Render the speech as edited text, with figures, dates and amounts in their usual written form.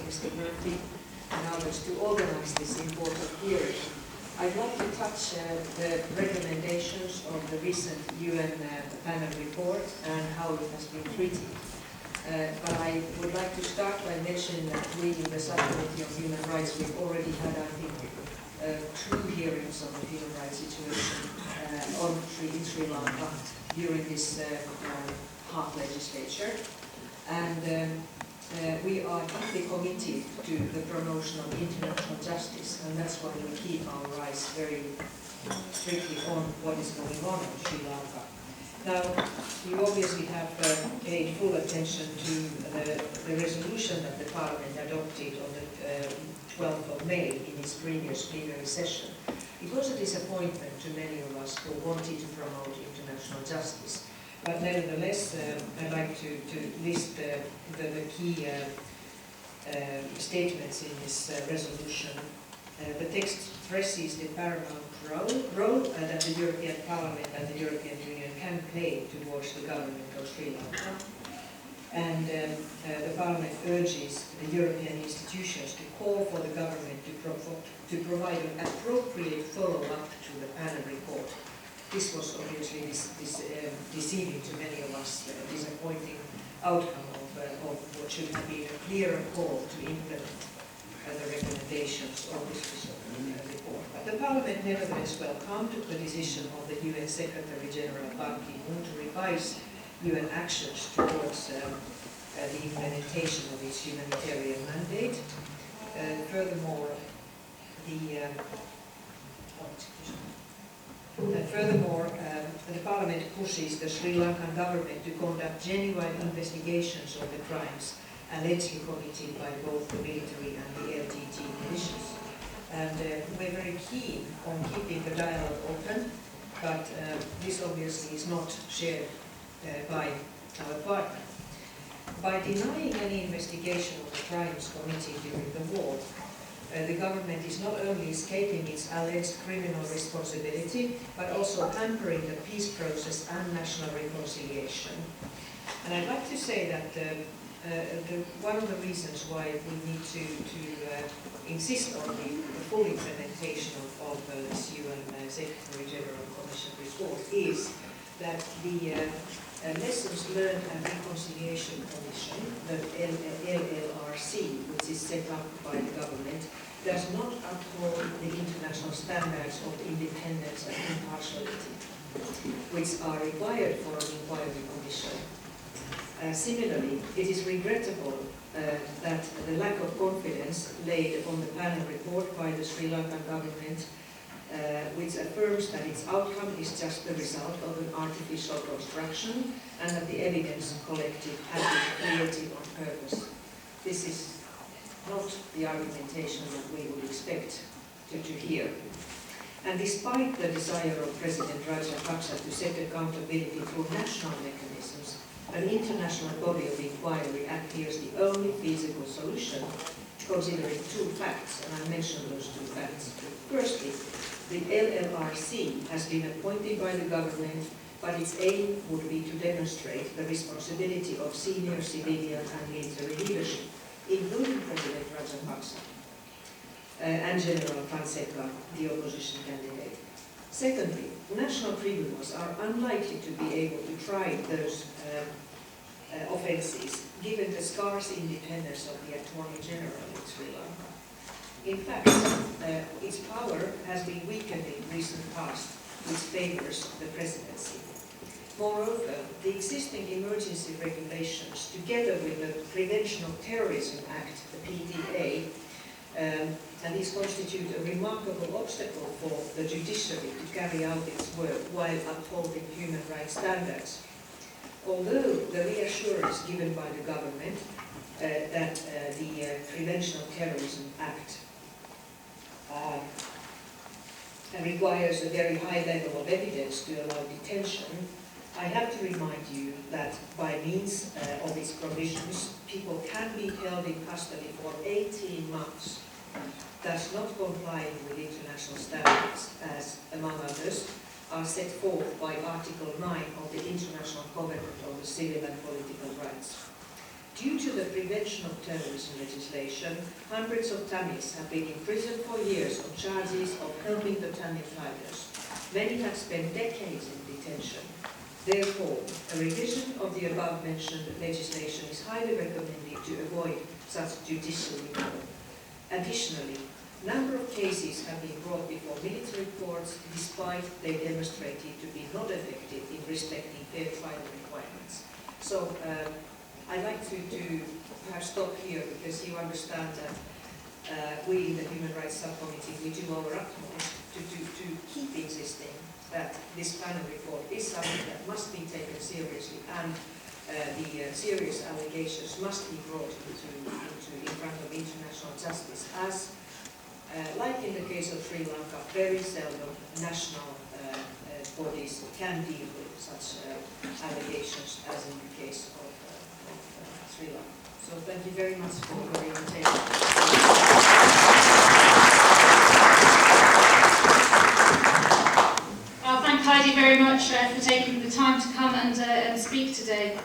Mr. Murphy and others to organize this important hearing. I'd like to touch the recommendations of the recent UN panel report and how it has been treated. But I would like to start by mentioning that we in the Subcommittee on Human Rights, we've already had, I think, 2 hearings on the human rights situation in Sri Lanka during this half legislature. And we are deeply committed to the promotion of international justice, and that's why we keep our eyes very strictly on what is going on in Sri Lanka. Now, you obviously have paid full attention to the resolution that the Parliament adopted on the 12th of May in its previous plenary session. It was a disappointment to many of us who wanted to promote international justice. But nevertheless, I'd like to list the key statements in this resolution. The text stresses the paramount role that the European Parliament and the European Union can play towards the government of Sri Lanka. And the Parliament urges the European institutions to call for the government to provide an appropriate follow-up to the panel report. This was obviously deceiving to many of us, disappointing outcome of what should have been a clearer call to implement the recommendations of this report. But the Parliament nevertheless welcomed the decision of the UN Secretary General Ban Ki-moon to revise UN actions towards the implementation of its humanitarian mandate. Furthermore, the Parliament pushes the Sri Lankan government to conduct genuine investigations of the crimes allegedly committed by both the military and the LTT militias. And we're very keen on keeping the dialogue open, but this obviously is not shared by our partner. By denying any investigation of the crimes committed during the war, the government is not only escaping its alleged criminal responsibility, but also hampering the peace process and national reconciliation. And I'd like to say that one of the reasons why we need to insist on the full implementation of this UN Secretary General Commission report is that the Lessons Learned and Reconciliation Commission, the LLRC, which is set up by the government, does not uphold the international standards of independence and impartiality, which are required for an inquiry commission. Similarly, it is regrettable that the lack of confidence laid on the panel report by the Sri Lankan government, which affirms that its outcome is just the result of an artificial construction and that the evidence collected has been created on purpose. This is not the argumentation that we would expect to hear. And despite the desire of President Rajapaksa to set accountability through national mechanisms, an international body of inquiry appears the only feasible solution, considering 2 facts, and I mentioned those 2 facts. Firstly, the LLRC has been appointed by the government, but its aim would be to demonstrate the responsibility of senior civilian and military leadership, including President Rajapaksa and General Fonseca, the opposition candidate. Secondly, national tribunals are unlikely to be able to try those offences, given the scarce independence of the Attorney General in Sri Lanka. In fact, its power has been weakened in recent past, which favours the presidency. Moreover, the existing emergency regulations, together with the Prevention of Terrorism Act, the PDA, and these constitute a remarkable obstacle for the judiciary to carry out its work while upholding human rights standards. Although the reassurance given by the government that the Prevention of Terrorism Act requires a very high level of evidence to allow detention, I have to remind you that by means of its provisions, people can be held in custody for 18 months, thus not complying with international standards, as, among others, are set forth by Article 9 of the International Covenant on the Civil and Political Rights. Due to the prevention of terrorism legislation, hundreds of Tamils have been imprisoned for years on charges of helping the Tamil fighters. Many have spent decades in detention. Therefore, a revision of the above-mentioned legislation is highly recommended to avoid such judicial review. Additionally, a number of cases have been brought before military courts despite they demonstrated to be not effective in respecting fair trial requirements. So, I'd like to perhaps stop here because you understand that we in the Human Rights Subcommittee, we do our utmost to keep insisting that this kind of report is something that must be taken seriously, and the serious allegations must be brought in front of international justice, as like in the case of Sri Lanka, very seldom national bodies can deal with such allegations as in the case of Sri Lanka. So thank you very much for your invitation. Thank Heidi very much for taking the time to come and speak today.